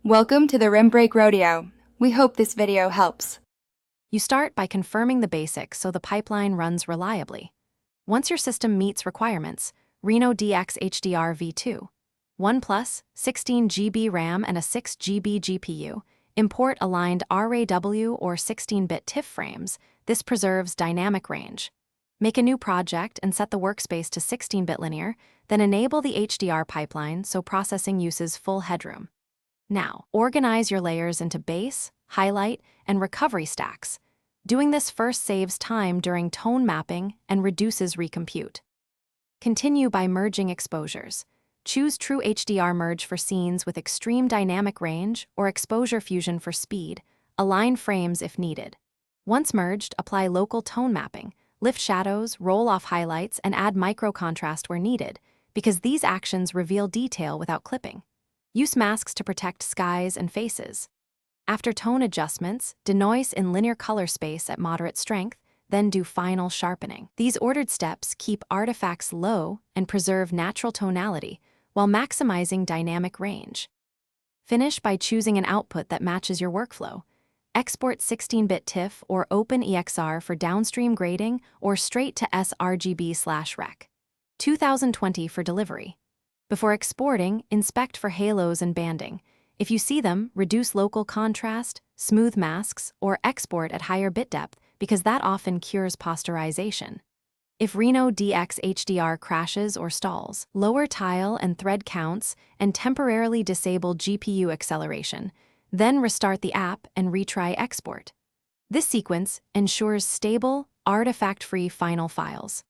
Welcome to the Rim Break Rodeo. We hope this video helps. You start by confirming the basics so the pipeline runs reliably. Once your system meets requirements, RenoteX HDR v2, 1 plus, 16 GB RAM and a 6 GB GPU, import aligned RAW or 16-bit TIFF frames. This preserves dynamic range. Make a new project and set the workspace to 16-bit linear, then enable the HDR pipeline so processing uses full headroom. Now, organize your layers into base, highlight, and recovery stacks. Doing this first saves time during tone mapping and reduces recompute. Continue by merging exposures. Choose True HDR Merge for scenes with extreme dynamic range or Exposure Fusion for speed. Align frames if needed. Once merged, apply local tone mapping, lift shadows, roll off highlights, and add micro contrast where needed, because these actions reveal detail without clipping. Use masks to protect skies and faces. After tone adjustments, denoise in linear color space at moderate strength, then do final sharpening. These ordered steps keep artifacts low and preserve natural tonality while maximizing dynamic range. Finish by choosing an output that matches your workflow. Export 16-bit TIFF or OpenEXR for downstream grading or straight to sRGB/rec. 2020 for delivery. Before exporting, inspect for halos and banding. If you see them, reduce local contrast, smooth masks, or export at higher bit depth because that often cures posterization. If RenoteX HDR crashes or stalls, lower tile and thread counts and temporarily disable GPU acceleration, then restart the app and retry export. This sequence ensures stable, artifact-free final files.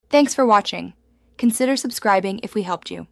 Thanks for watching. Consider subscribing if we helped you.